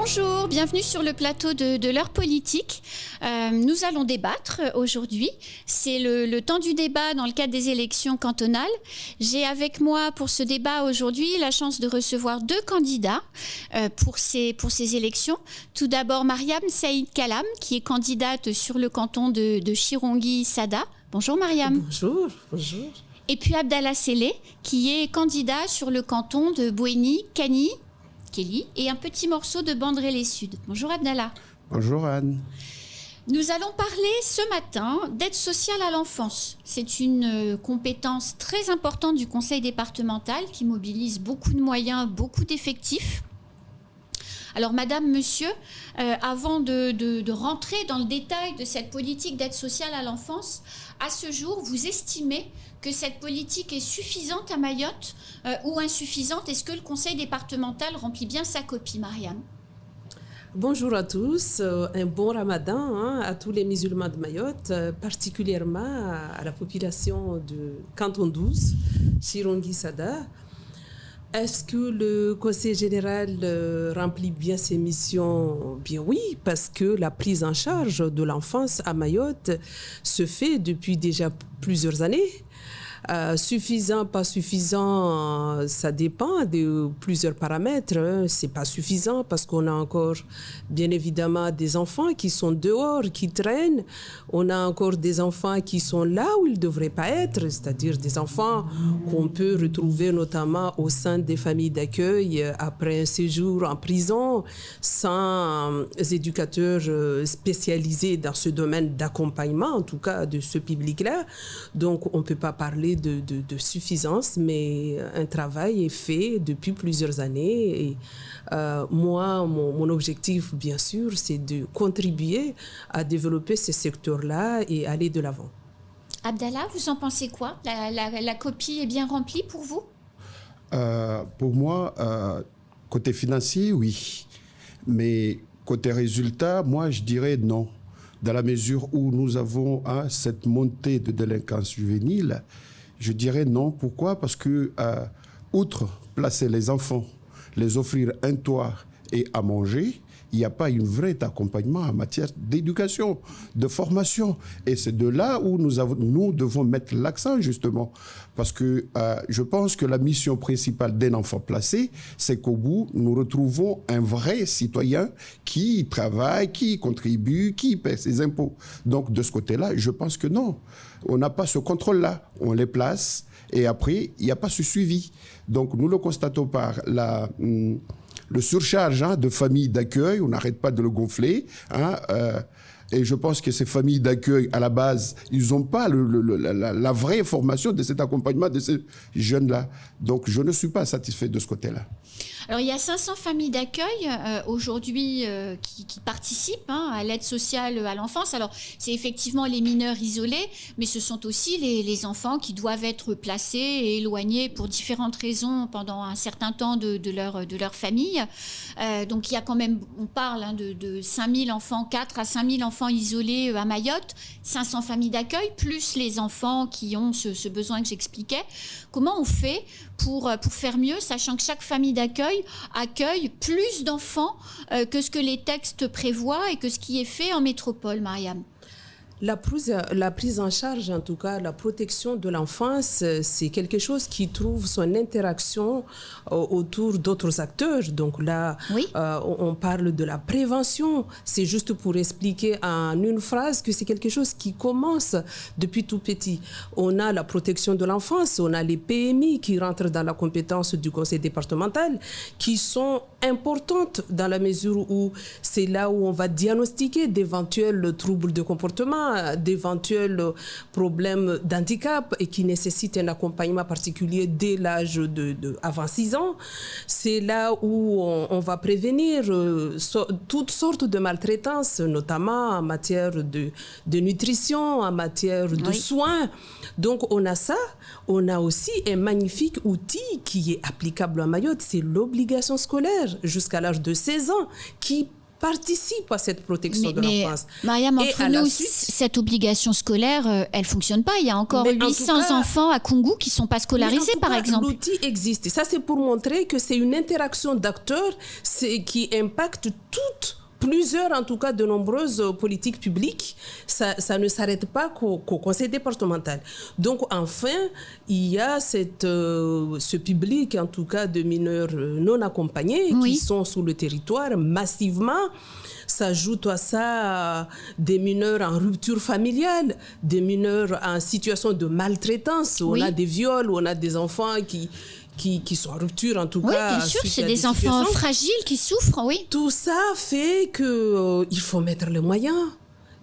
Bonjour, bienvenue sur le plateau de l'heure politique. Nous allons débattre aujourd'hui. C'est le temps du débat dans le cadre des élections cantonales. J'ai avec moi pour ce débat aujourd'hui la chance de recevoir deux candidats pour ces élections. Tout d'abord Mariam Saïd Kalam, qui est candidate sur le canton de Chirongui-Sada. Bonjour Mariam. Bonjour, bonjour. Et puis Abdallah Selleh, qui est candidat sur le canton de Bouéni-Kani Kelly et un petit morceau de Bandrélé-Sud. Bonjour Abdallah. Bonjour Anne. Nous allons parler ce matin d'aide sociale à l'enfance. C'est une compétence très importante du conseil départemental qui mobilise beaucoup de moyens, beaucoup d'effectifs. Alors madame, monsieur, avant de rentrer dans le détail de cette politique d'aide sociale à l'enfance, à ce jour, vous estimez que cette politique est suffisante à Mayotte ou insuffisante? Est-ce que le conseil départemental remplit bien sa copie, Mariam? Bonjour à tous, un bon ramadan à tous les musulmans de Mayotte, particulièrement à la population de Canton 12, Chirongui-Sada. Est-ce que le conseil général remplit bien ses missions? Bien oui, parce que la prise en charge de l'enfance à Mayotte se fait depuis déjà plusieurs années. Suffisant, pas suffisant, ça dépend de plusieurs paramètres. C'est pas suffisant parce qu'on a encore, bien évidemment, des enfants qui sont dehors, qui traînent. On a encore des enfants qui sont là où ils ne devraient pas être, c'est-à-dire des enfants qu'on peut retrouver notamment au sein des familles d'accueil après un séjour en prison, sans éducateurs spécialisés dans ce domaine d'accompagnement, en tout cas de ce public-là. Donc, on ne peut pas parler de suffisance, mais un travail est fait depuis plusieurs années. Et moi, mon objectif, bien sûr, c'est de contribuer à développer ce secteur-là et aller de l'avant. Abdallah, vous en pensez quoi? La copie est bien remplie pour vous? Pour moi, côté financier, oui. Mais côté résultat, moi, je dirais non. Dans la mesure où nous avons cette montée de délinquance juvénile, je dirais non. Pourquoi? Parce que, outre placer les enfants, les offrir un toit et à manger, il n'y a pas un vrai accompagnement en matière d'éducation, de formation. Et c'est de là où nous devons mettre l'accent, justement. Parce que je pense que la mission principale d'un enfant placé, c'est qu'au bout, nous retrouvons un vrai citoyen qui travaille, qui contribue, qui paie ses impôts. Donc, de ce côté-là, je pense que non. On n'a pas ce contrôle-là. On les place et après, il n'y a pas ce suivi. Donc, nous le constatons par le surcharge de familles d'accueil, on n'arrête pas de le gonfler. Et je pense que ces familles d'accueil, à la base, ils n'ont pas la vraie formation de cet accompagnement de ces jeunes-là. Donc, je ne suis pas satisfait de ce côté-là. Alors, il y a 500 familles d'accueil aujourd'hui qui participent à l'aide sociale à l'enfance. Alors, c'est effectivement les mineurs isolés, mais ce sont aussi les enfants qui doivent être placés et éloignés pour différentes raisons pendant un certain temps de leur famille. Donc, il y a quand même, on parle de 5000 enfants, 4 à 5000 enfants isolés à Mayotte, 500 familles d'accueil, plus les enfants qui ont ce besoin que j'expliquais. Comment on fait pour faire mieux, sachant que chaque famille d'accueil accueille plus d'enfants que ce que les textes prévoient et que ce qui est fait en métropole, Mariam? La prise en charge, en tout cas, la protection de l'enfance, c'est quelque chose qui trouve son interaction autour d'autres acteurs. Donc là, oui. On parle de la prévention. C'est juste pour expliquer en une phrase que c'est quelque chose qui commence depuis tout petit. On a la protection de l'enfance, on a les PMI qui rentrent dans la compétence du conseil départemental, qui sont importantes dans la mesure où c'est là où on va diagnostiquer d'éventuels troubles de comportement, d'éventuels problèmes d'handicap et qui nécessitent un accompagnement particulier dès l'âge avant 6 ans. C'est là où on va prévenir toutes sortes de maltraitances, notamment en matière de nutrition, en matière de soins. Donc on a ça. On a aussi un magnifique outil qui est applicable à Mayotte, c'est l'obligation scolaire jusqu'à l'âge de 16 ans, qui participent à cette protection de l'enfance. Mariam, Et entre à la nous, suite- cette obligation scolaire, elle ne fonctionne pas. Il y a encore Mais en 800 tout cas- enfants à Koungou qui ne sont pas Mais en scolarisés, tout par cas, exemple. l'outil existe. Et ça, c'est pour montrer que c'est une interaction d'acteurs qui impacte plusieurs, en tout cas, de nombreuses politiques publiques. Ça ne s'arrête pas qu'au conseil départemental. Donc, enfin, il y a ce public, en tout cas, de mineurs non accompagnés Oui. qui sont sur le territoire massivement. S'ajoute à ça des mineurs en rupture familiale, des mineurs en situation de maltraitance. On Oui. a des viols, on a des enfants qui sont en rupture, en tout Oui, cas. bien sûr, suite c'est à des enfants situations. fragiles qui souffrent, oui. Tout ça fait qu'il faut mettre les moyens.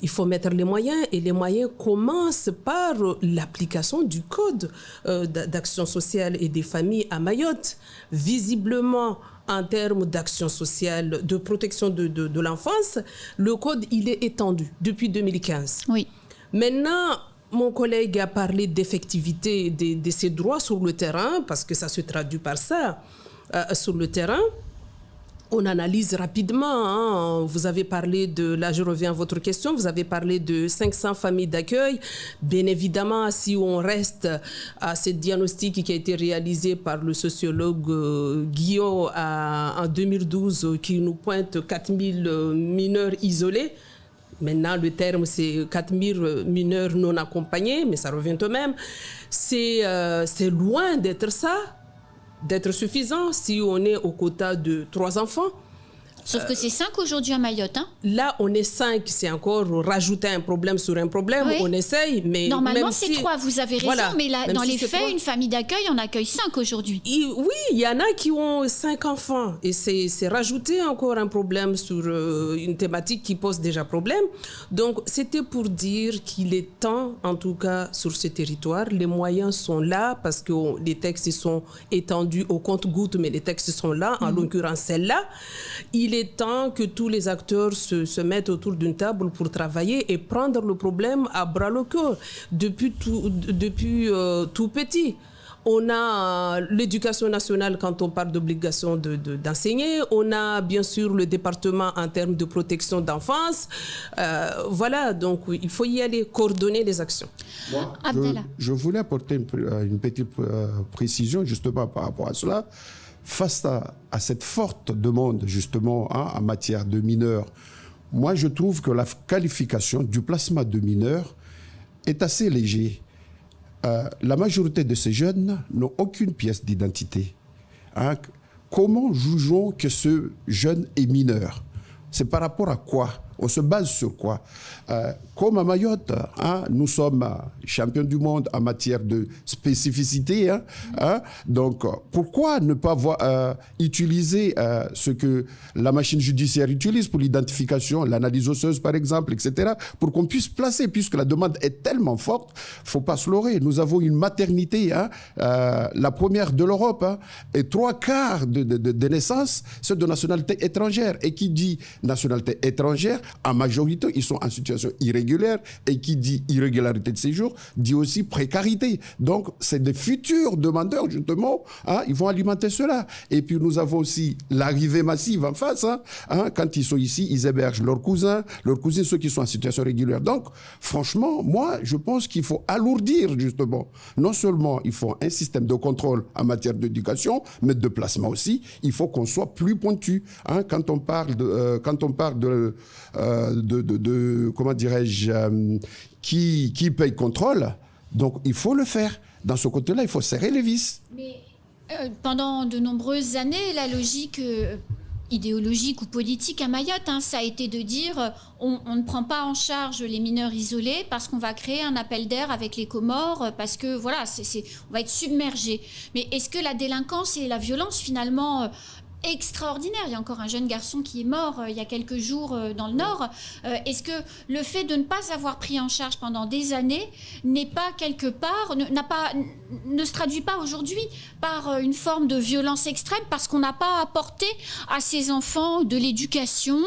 Il faut mettre les moyens, et les moyens commencent par l'application du code d'action sociale et des familles à Mayotte. Visiblement, en termes d'action sociale, de protection de l'enfance, le code, il est étendu depuis 2015. Oui. Maintenant, mon collègue a parlé d'effectivité de ces droits sur le terrain, parce que ça se traduit par ça, sur le terrain. On analyse rapidement. Hein. Vous avez parlé là je reviens à votre question, vous avez parlé de 500 familles d'accueil. Bien évidemment, si on reste à ce diagnostic qui a été réalisé par le sociologue Guillaume en 2012, qui nous pointe 4000 mineurs isolés. Maintenant, le terme, c'est 4000 mineurs non accompagnés, mais ça revient au même. C'est loin d'être ça, d'être suffisant si on est au quota de 3 enfants. Sauf que c'est 5 aujourd'hui à Mayotte. Hein. Là, on est 5, c'est encore rajouter un problème sur un problème. Oui. On essaye, mais Normalement, même c'est si, 3, vous avez raison, voilà, mais là, même dans si les c'est faits, 3. une famille d'accueil en accueille 5 aujourd'hui. Oui, il y en a qui ont 5 enfants, et c'est rajouter encore un problème sur une thématique qui pose déjà problème. Donc, c'était pour dire qu'il est temps, en tout cas sur ce territoire, les moyens sont là, parce que les textes sont étendus au compte-gouttes, mais les textes sont là, en l'occurrence celle-là. Il est temps que tous les acteurs se mettent autour d'une table pour travailler et prendre le problème à bras-le-corps depuis tout petit. On a l'éducation nationale quand on parle d'obligation d'enseigner. On a bien sûr le département en termes de protection d'enfance. Voilà, donc il faut y aller, coordonner les actions. Moi, Abdallah. je voulais apporter une petite précision justement par rapport à cela. Face à cette forte demande justement en matière de mineurs, moi je trouve que la qualification du placement de mineurs est assez léger. La majorité de ces jeunes n'ont aucune pièce d'identité. Hein? Comment jugeons que ce jeune est mineur? C'est par rapport à quoi? On se base sur quoi? Comme à Mayotte, hein, nous sommes champions du monde en matière de spécificité. Donc, pourquoi ne pas utiliser ce que la machine judiciaire utilise pour l'identification, l'analyse osseuse par exemple, etc., pour qu'on puisse placer, puisque la demande est tellement forte, il ne faut pas se leurrer. Nous avons une maternité, la première de l'Europe, et 3/4 des naissances, sont de nationalité étrangère. Et qui dit nationalité étrangère, en majorité, ils sont en situation irrégulière, et qui dit irrégularité de séjour, dit aussi précarité. Donc, c'est des futurs demandeurs, justement, ils vont alimenter cela. Et puis, nous avons aussi l'arrivée massive en face. Quand ils sont ici, ils hébergent leurs cousins, ceux qui sont en situation régulière. Donc, franchement, moi, je pense qu'il faut alourdir, justement. Non seulement il faut un système de contrôle en matière d'éducation, mais de placement aussi. Il faut qu'on soit plus pointu. Quand on parle de comment dirais-je, qui paye contrôle, donc il faut le faire. Dans ce côté-là, il faut serrer les vis. Mais pendant de nombreuses années, la logique idéologique ou politique à Mayotte, ça a été de dire on ne prend pas en charge les mineurs isolés parce qu'on va créer un appel d'air avec les Comores, parce que voilà, on va être submergé. Mais est-ce que la délinquance et la violence finalement extraordinaire. Il y a encore un jeune garçon qui est mort il y a quelques jours dans le Nord. Est-ce que le fait de ne pas avoir pris en charge pendant des années n'est pas quelque part, ne se traduit pas aujourd'hui par une forme de violence extrême parce qu'on n'a pas apporté à ces enfants de l'éducation,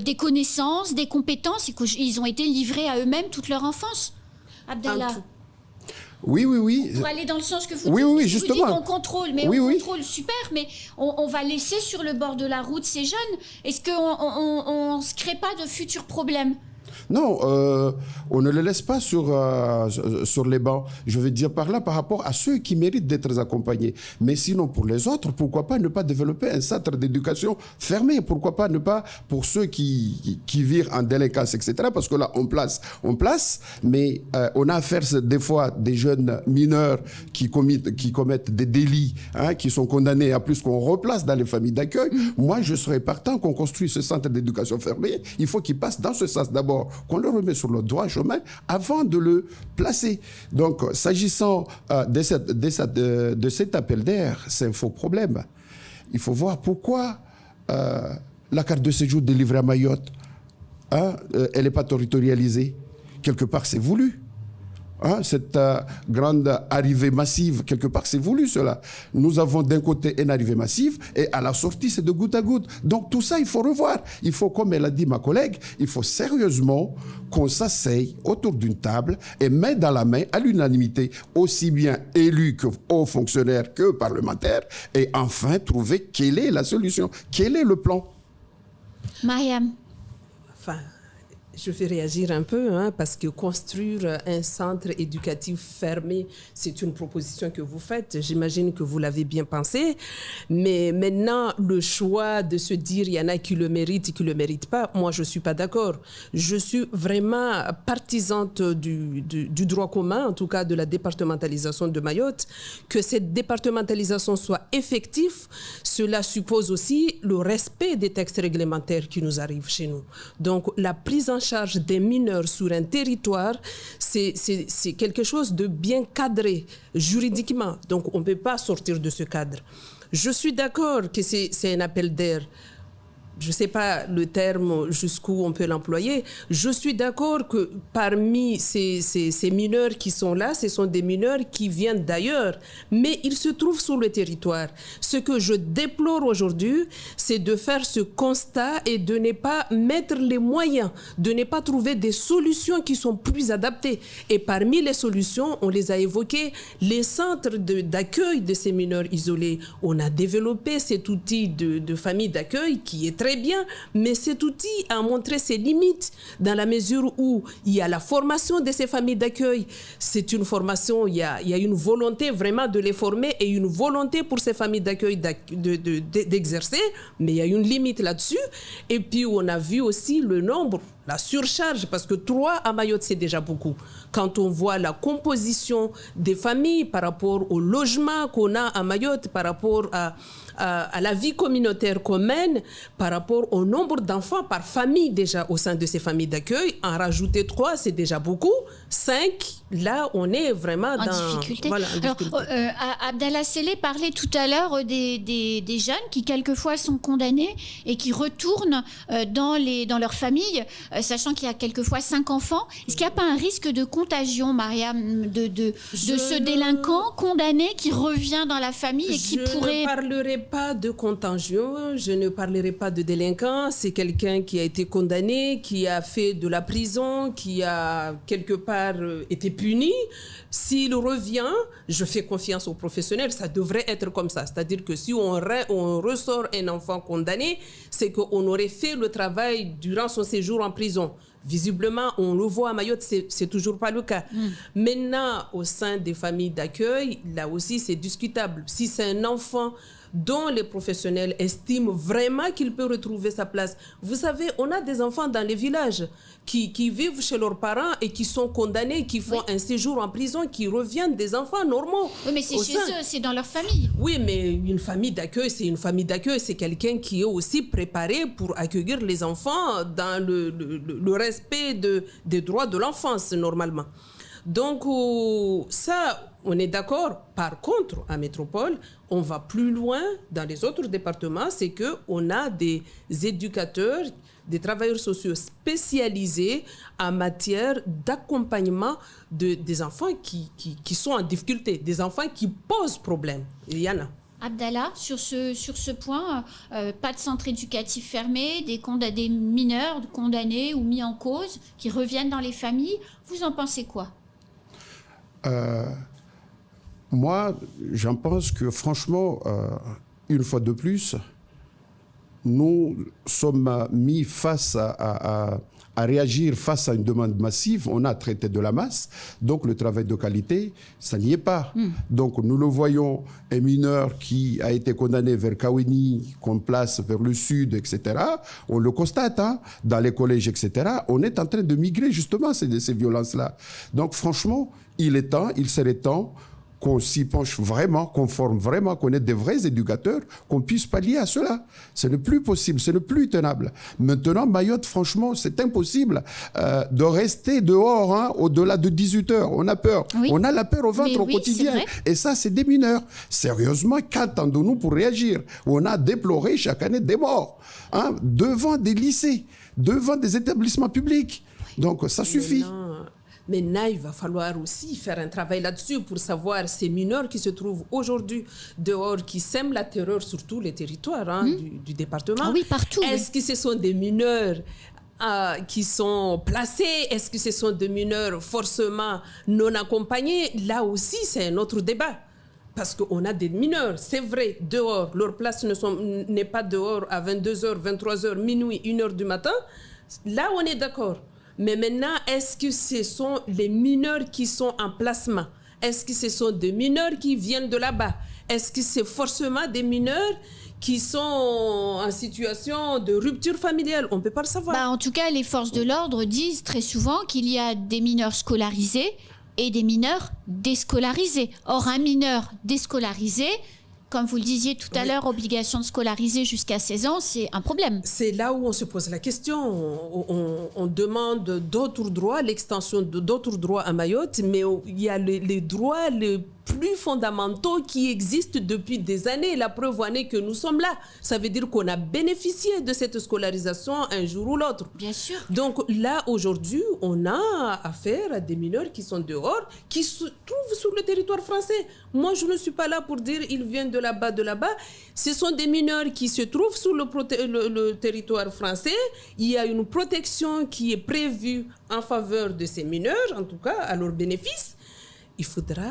des connaissances, des compétences et qu'ils ont été livrés à eux-mêmes toute leur enfance? Abdallah. Oui. Pour aller dans le sens que vous Oui, dites. oui, Vous justement. dites on contrôle, mais Oui, on oui. contrôle, super, mais on va laisser sur le bord de la route ces jeunes. Est-ce qu'on ne se crée pas de futurs problèmes? Non, on ne les laisse pas sur les bancs. Je veux dire par là, par rapport à ceux qui méritent d'être accompagnés. Mais sinon, pour les autres, pourquoi pas ne pas développer un centre d'éducation fermé? Pourquoi pas ne pas, pour ceux qui virent en délinquance, etc. Parce que là, on place, mais on a affaire des fois des jeunes mineurs qui commettent des délits, hein, qui sont condamnés à plus qu'on replace dans les familles d'accueil. Moi, je serais partant qu'on construise ce centre d'éducation fermé. Il faut qu'il passe dans ce sens d'abord, qu'on le remet sur le droit chemin avant de le placer. Donc, s'agissant de cet appel d'air, c'est un faux problème. Il faut voir pourquoi la carte de séjour délivrée à Mayotte, hein, elle n'est pas territorialisée. Quelque part, c'est voulu. Hein, cette grande arrivée massive, quelque part, c'est voulu cela. Nous avons d'un côté une arrivée massive et à la sortie, c'est de goutte à goutte. Donc tout ça, il faut revoir. Il faut, comme elle a dit ma collègue, il faut sérieusement qu'on s'asseye autour d'une table et main dans la main, à l'unanimité, aussi bien élus que hauts fonctionnaires que parlementaires, et enfin trouver quelle est la solution, quel est le plan. Mariam. Enfin, je vais réagir un peu, hein, parce que construire un centre éducatif fermé, c'est une proposition que vous faites. J'imagine que vous l'avez bien pensé. Mais maintenant, le choix de se dire il y en a qui le méritent et qui ne le méritent pas, moi, je ne suis pas d'accord. Je suis vraiment partisante du droit commun, en tout cas de la départementalisation de Mayotte. Que cette départementalisation soit effective, cela suppose aussi le respect des textes réglementaires qui nous arrivent chez nous. Donc, la prise en charge des mineurs sur un territoire, c'est quelque chose de bien cadré juridiquement. Donc, on ne peut pas sortir de ce cadre. Je suis d'accord que c'est un appel d'air. Je ne sais pas le terme jusqu'où on peut l'employer. Je suis d'accord que parmi ces mineurs qui sont là, ce sont des mineurs qui viennent d'ailleurs, mais ils se trouvent sur le territoire. Ce que je déplore aujourd'hui, c'est de faire ce constat et de ne pas mettre les moyens, de ne pas trouver des solutions qui sont plus adaptées. Et parmi les solutions, on les a évoquées, les centres d'accueil de ces mineurs isolés. On a développé cet outil de famille d'accueil qui est très bien, mais cet outil a montré ses limites dans la mesure où il y a la formation de ces familles d'accueil. C'est une formation, il y a une volonté vraiment de les former et une volonté pour ces familles d'accueil d'exercer, mais il y a une limite là-dessus. Et puis on a vu aussi le nombre, la surcharge, parce que 3 à Mayotte, c'est déjà beaucoup. Quand on voit la composition des familles par rapport au logement qu'on a à Mayotte, par rapport à la vie communautaire qu'on mène, par rapport au nombre d'enfants par famille déjà au sein de ces familles d'accueil, en rajouter 3, c'est déjà beaucoup. 5, là, on est vraiment en difficulté. Voilà, en difficulté. Alors, Abdallah Selleh parlait tout à l'heure des jeunes qui quelquefois sont condamnés et qui retournent dans leur famille, sachant qu'il y a quelquefois 5 enfants. Est-ce qu'il n'y a pas un risque de contagion, Mariam, de ce délinquant condamné qui revient dans la famille et qui pourrait... Je ne parlerai pas de contagion, je ne parlerai pas de délinquant. C'est quelqu'un qui a été condamné, qui a fait de la prison, qui a quelque part été puni. S'il revient, je fais confiance aux professionnels, ça devrait être comme ça. C'est-à-dire que si on ressort un enfant condamné, c'est qu'on aurait fait le travail durant son séjour en prison. Visiblement, on le voit à Mayotte, c'est toujours pas le cas. Maintenant, au sein des familles d'accueil, là aussi, c'est discutable. Si c'est un enfant dont les professionnels estiment vraiment qu'il peut retrouver sa place. Vous savez, on a des enfants dans les villages qui vivent chez leurs parents et qui sont condamnés, qui font un séjour en prison, qui reviennent des enfants normaux. Oui, mais c'est chez eux, c'est dans leur famille. Oui, mais une famille d'accueil, c'est quelqu'un qui est aussi préparé pour accueillir les enfants dans le respect des droits de l'enfance, normalement. Donc, ça, on est d'accord. Par contre, à Métropole, on va plus loin dans les autres départements, c'est qu'on a des éducateurs, des travailleurs sociaux spécialisés en matière d'accompagnement des enfants qui sont en difficulté, des enfants qui posent problème. Il y en a. Abdallah, sur ce point, pas de centre éducatif fermé, des mineurs condamnés ou mis en cause qui reviennent dans les familles. Vous en pensez quoi ? Moi, j'en pense que franchement, une fois de plus, nous sommes mis face à réagir face à une demande massive. On a traité de la masse, donc le travail de qualité, ça n'y est pas. Donc nous le voyons, un mineur qui a été condamné vers Kaweni, qu'on place vers le sud, etc. On le constate, hein, dans les collèges, etc. On est en train de migrer justement ces violences-là. Donc franchement, il serait temps qu'on s'y penche vraiment, qu'on forme vraiment, qu'on ait des vrais éducateurs, qu'on puisse pallier à cela. Ce n'est plus possible, ce n'est plus tenable. Maintenant, Mayotte, franchement, c'est impossible de rester dehors, hein, au-delà de 18 heures. On a peur. Oui. On a la peur au ventre au quotidien. Et ça, c'est des mineurs. Sérieusement, qu'attendons-nous pour réagir? On a déploré chaque année des morts, hein, devant des lycées, devant des établissements publics. Donc, ça suffit. Maintenant, il va falloir aussi faire un travail là-dessus pour savoir ces mineurs qui se trouvent aujourd'hui dehors, qui sèment la terreur sur tous les territoires, hein, du département. Ah oui, partout. Est-ce que ce sont des mineurs qui sont placés? Est-ce que ce sont des mineurs forcément non accompagnés? Là aussi, c'est un autre débat. Parce qu'on a des mineurs, c'est vrai, dehors. Leur place n'est pas dehors à 22h, 23h, minuit, 1h du matin. Là, on est d'accord. Mais maintenant, est-ce que ce sont les mineurs qui sont en placement? Est-ce que ce sont des mineurs qui viennent de là-bas? Est-ce que c'est forcément des mineurs qui sont en situation de rupture familiale? On ne peut pas le savoir. En tout cas, les forces de l'ordre disent très souvent qu'il y a des mineurs scolarisés et des mineurs déscolarisés. Or, un mineur déscolarisé, comme vous le disiez tout à l'heure, obligation de scolariser jusqu'à 16 ans, c'est un problème. C'est là où on se pose la question. On demande d'autres droits, l'extension d'autres droits à Mayotte, mais il y a les droits les plus fondamentaux qui existent depuis des années. La preuve en est que nous sommes là. Ça veut dire qu'on a bénéficié de cette scolarisation un jour ou l'autre. Bien sûr. Donc là, aujourd'hui, on a affaire à des mineurs qui sont dehors, qui se trouvent sur le territoire français. Moi, je ne suis pas là pour dire ils viennent de là-bas, de là-bas. Ce sont des mineurs qui se trouvent sur le territoire français. Il y a une protection qui est prévue en faveur de ces mineurs, en tout cas à leur bénéfice. Il faudra...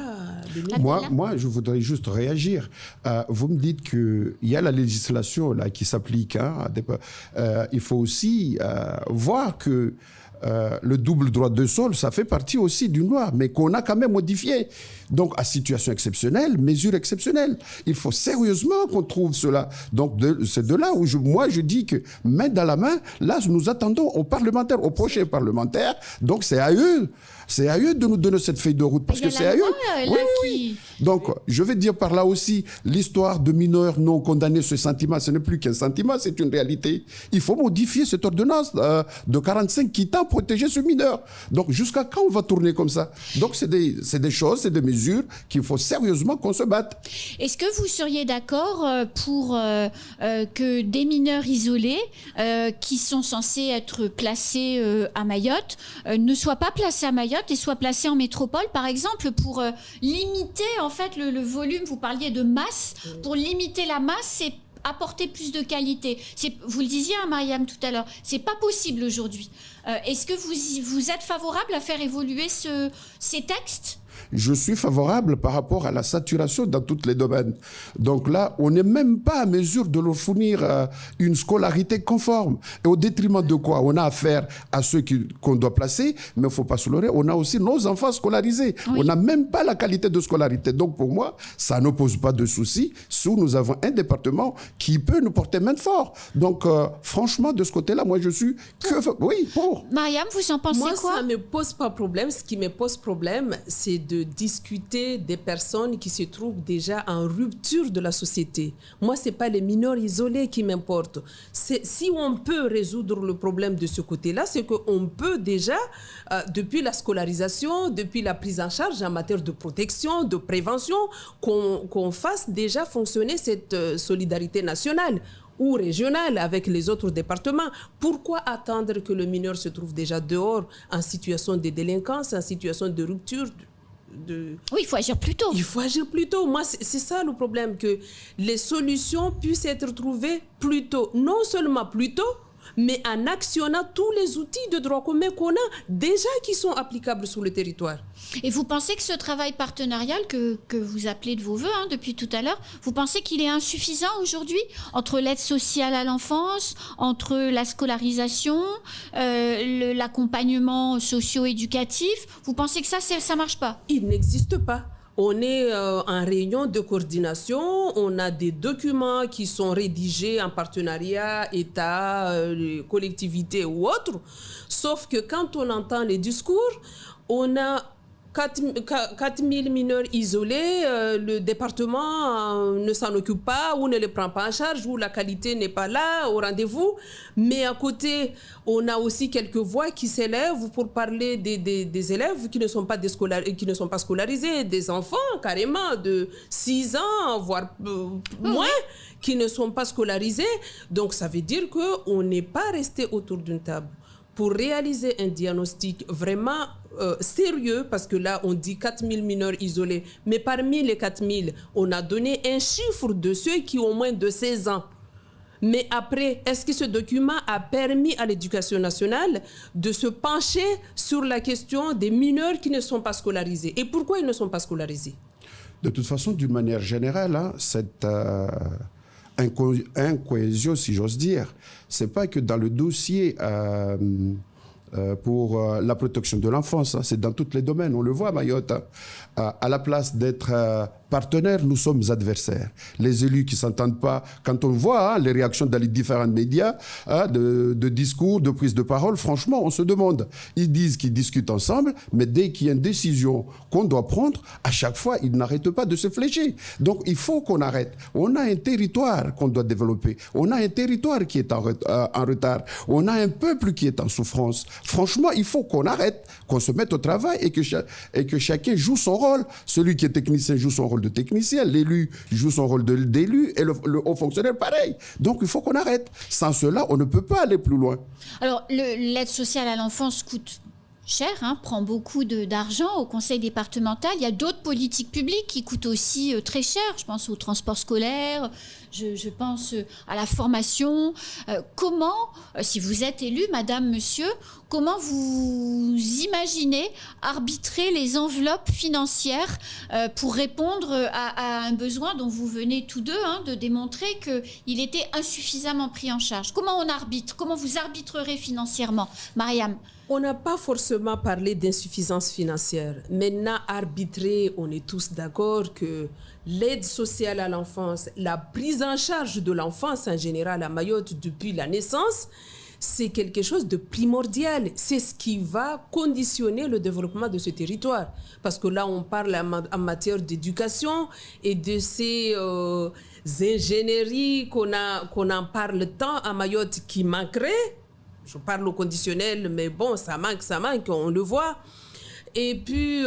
Moi, je voudrais juste réagir. Vous me dites qu'il y a la législation là, qui s'applique. Hein, il faut aussi voir que le double droit de sol, ça fait partie aussi d'une loi, mais qu'on a quand même modifié. Donc, à situation exceptionnelle, mesure exceptionnelle. Il faut sérieusement qu'on trouve cela. Donc, c'est de là où moi, je dis que, main dans la main, là, nous attendons aux parlementaires, aux prochains parlementaires. Donc, c'est à eux de nous donner cette feuille de route, parce que c'est à eux. Oui. Donc, je vais dire par là aussi, l'histoire de mineurs non condamnés, ce sentiment, ce n'est plus qu'un sentiment, c'est une réalité. Il faut modifier cette ordonnance de 45 qui tend à protéger ce mineur. Donc, jusqu'à quand on va tourner comme ça? Donc, c'est des choses, c'est des mesures qu'il faut sérieusement qu'on se batte. Est-ce que vous seriez d'accord pour que des mineurs isolés qui sont censés être placés à Mayotte ne soient pas placés à Mayotte et soient placés en métropole, par exemple, pour limiter en fait le volume? Vous parliez de masse. Pour limiter la masse, c'est apporter plus de qualité. Vous le disiez, hein, Mariam, tout à l'heure, c'est pas possible aujourd'hui. Est-ce que vous êtes favorable à faire évoluer ces textes? Je suis favorable par rapport à la saturation dans tous les domaines. Donc là, on n'est même pas à mesure de leur fournir une scolarité conforme. Et au détriment de quoi? On a affaire à ceux qu'on doit placer, mais il ne faut pas se leurrer, on a aussi nos enfants scolarisés. Oui. On n'a même pas la qualité de scolarité. Donc pour moi, ça ne pose pas de souci si nous avons un département qui peut nous porter main fort. Donc franchement, de ce côté-là, moi je suis oui, pour. Mariam, vous en pensez quoi? Moi, ça ne me pose pas problème. Ce qui me pose problème, c'est de discuter des personnes qui se trouvent déjà en rupture de la société. Moi, ce n'est pas les mineurs isolés qui m'importent. Si on peut résoudre le problème de ce côté-là, c'est qu'on peut déjà, depuis la scolarisation, depuis la prise en charge en matière de protection, de prévention, qu'on fasse déjà fonctionner cette solidarité nationale ou régionale avec les autres départements. Pourquoi attendre que le mineur se trouve déjà dehors en situation de délinquance, en situation de rupture Oui, il faut agir plus tôt. Il faut agir plus tôt. Moi, c'est ça le problème, que les solutions puissent être trouvées plus tôt. Non seulement plus tôt, mais en actionnant tous les outils de droit commun qu'on a déjà qui sont applicables sur le territoire. Et vous pensez que ce travail partenarial que vous appelez de vos voeux depuis tout à l'heure, vous pensez qu'il est insuffisant aujourd'hui entre l'aide sociale à l'enfance, entre la scolarisation, l'accompagnement socio-éducatif? Vous pensez que ça ne marche pas? Il n'existe pas. On est en réunion de coordination, on a des documents qui sont rédigés en partenariat, État, collectivités ou autres. Sauf que quand on entend les discours, on a 4 000 mineurs isolés, le département ne s'en occupe pas ou ne les prend pas en charge, ou la qualité n'est pas là au rendez-vous. Mais à côté, on a aussi quelques voix qui s'élèvent pour parler des élèves qui ne sont pas scolarisés, des enfants carrément de 6 ans, voire moins, qui ne sont pas scolarisés. Donc ça veut dire qu'on n'est pas resté autour d'une table pour réaliser un diagnostic vraiment sérieux, parce que là, on dit 4 000 mineurs isolés. Mais parmi les 4 000, on a donné un chiffre de ceux qui ont moins de 16 ans. Mais après, est-ce que ce document a permis à l'Éducation nationale de se pencher sur la question des mineurs qui ne sont pas scolarisés? Et pourquoi ils ne sont pas scolarisés? De toute façon, d'une manière générale, cette incohésion, si j'ose dire, c'est pas que dans le dossier pour la protection de l'enfance, c'est dans tous les domaines, on le voit à Mayotte. À la place d'être partenaires, nous sommes adversaires. Les élus qui ne s'entendent pas, quand on voit les réactions dans les différents médias, de discours, de prise de parole, franchement, on se demande. Ils disent qu'ils discutent ensemble, mais dès qu'il y a une décision qu'on doit prendre, à chaque fois, ils n'arrêtent pas de se flécher. Donc, il faut qu'on arrête. On a un territoire qu'on doit développer. On a un territoire qui est en retard. On a un peuple qui est en souffrance. Franchement, il faut qu'on arrête, qu'on se mette au travail et que chacun joue son rôle. Celui qui est technicien joue son rôle de technicien, l'élu joue son rôle d'élu et le haut fonctionnaire pareil. Donc il faut qu'on arrête. Sans cela, on ne peut pas aller plus loin. Alors l'aide sociale à l'enfance coûte cher, prend beaucoup d'argent au conseil départemental. Il y a d'autres politiques publiques qui coûtent aussi très cher. Je pense au transport scolaire, je pense à la formation. Comment, si vous êtes élu, madame, monsieur, comment vous imaginez arbitrer les enveloppes financières pour répondre à un besoin dont vous venez tous deux de démontrer qu'il était insuffisamment pris en charge? Comment on arbitre? Comment vous arbitrerez financièrement, Mariam? On n'a pas forcément parlé d'insuffisance financière. Maintenant, arbitrer, on est tous d'accord que l'aide sociale à l'enfance, la prise en charge de l'enfance en général à Mayotte depuis la naissance, c'est quelque chose de primordial. C'est ce qui va conditionner le développement de ce territoire. Parce que là, on parle en matière d'éducation et de ces ingénieries qu'on en parle tant à Mayotte qui manqueraient. Je parle au conditionnel, mais bon, ça manque, on le voit. Et puis,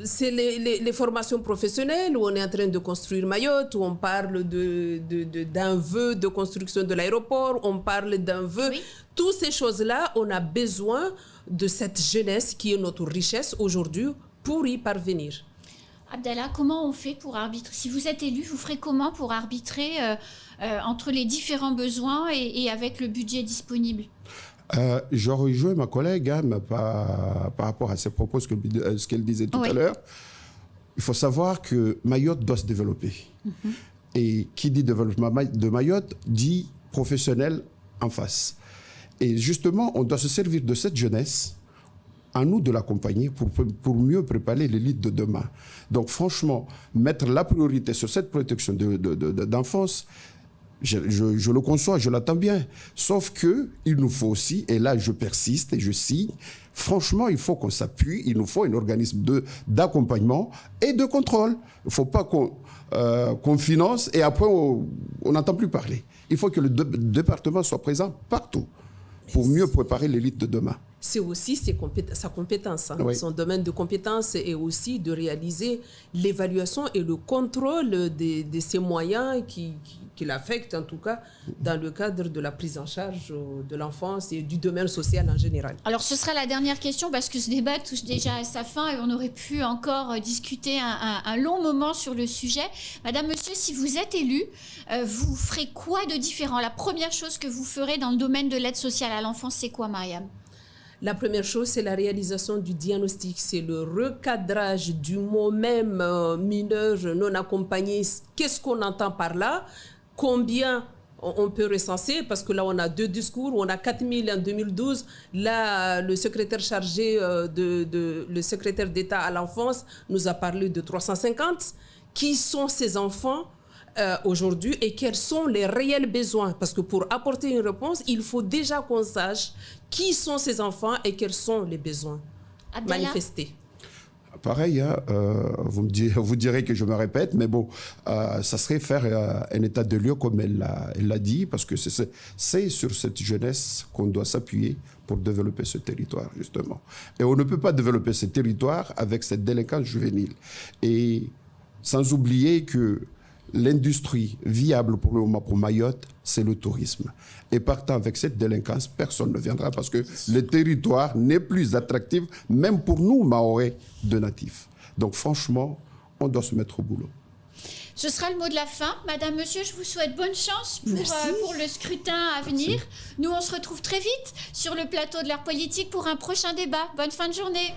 c'est les formations professionnelles où on est en train de construire Mayotte, où on parle d'un vœu de construction de l'aéroport, on parle d'un vœu. Oui. Toutes ces choses-là, on a besoin de cette jeunesse qui est notre richesse aujourd'hui pour y parvenir. Abdallah, comment on fait pour arbitrer? Si vous êtes élu, vous ferez comment pour arbitrer entre les différents besoins et avec le budget disponible? Je rejoins ma collègue par rapport à ses propos, ce qu'elle disait tout à l'heure. Il faut savoir que Mayotte doit se développer. Et qui dit développement de Mayotte dit professionnel en face. Et justement, on doit se servir de cette jeunesse, à nous de l'accompagner pour mieux préparer l'élite de demain. Donc franchement, mettre la priorité sur cette protection d'enfance, je le conçois, je l'attends bien. Sauf qu'il nous faut aussi, et là je persiste et je signe, franchement il faut qu'on s'appuie, il nous faut un organisme d'accompagnement et de contrôle. Il ne faut pas qu'on finance et après on n'entend plus parler. Il faut que le département soit présent partout pour mieux préparer l'élite de demain. c'est aussi sa compétence. Oui. Son domaine de compétence est aussi de réaliser l'évaluation et le contrôle de ces moyens qui l'affectent, en tout cas, dans le cadre de la prise en charge de l'enfance et du domaine social en général. Alors, ce sera la dernière question parce que ce débat touche déjà à sa fin et on aurait pu encore discuter un long moment sur le sujet. Madame, monsieur, si vous êtes élu, vous ferez quoi de différent? La première chose que vous ferez dans le domaine de l'aide sociale à l'enfance, c'est quoi, Mariam? La première chose, c'est la réalisation du diagnostic, c'est le recadrage du mot même mineur non accompagné. Qu'est-ce qu'on entend par là? Combien on peut recenser? Parce que là, on a 2 discours, on a 4000 en 2012. Là, le secrétaire chargé, le secrétaire d'État à l'enfance nous a parlé de 350. Qui sont ces enfants aujourd'hui et quels sont les réels besoins? Parce que pour apporter une réponse, il faut déjà qu'on sache qui sont ces enfants et quels sont les besoins manifestés. Pareil, hein, vous direz que je me répète, mais bon, ça serait faire un état de lieu comme elle l'a dit, parce que c'est sur cette jeunesse qu'on doit s'appuyer pour développer ce territoire, justement. Et on ne peut pas développer ce territoire avec cette délinquance juvénile. Et sans oublier que l'industrie viable pour le moment pour Mayotte, c'est le tourisme. Et partant avec cette délinquance, personne ne viendra parce que le territoire n'est plus attractif, même pour nous, Mahorais, de natifs. Donc franchement, on doit se mettre au boulot. Ce sera le mot de la fin. Madame, monsieur, je vous souhaite bonne chance pour le scrutin à venir. Merci. Nous, on se retrouve très vite sur le plateau de l'Air Politique pour un prochain débat. Bonne fin de journée.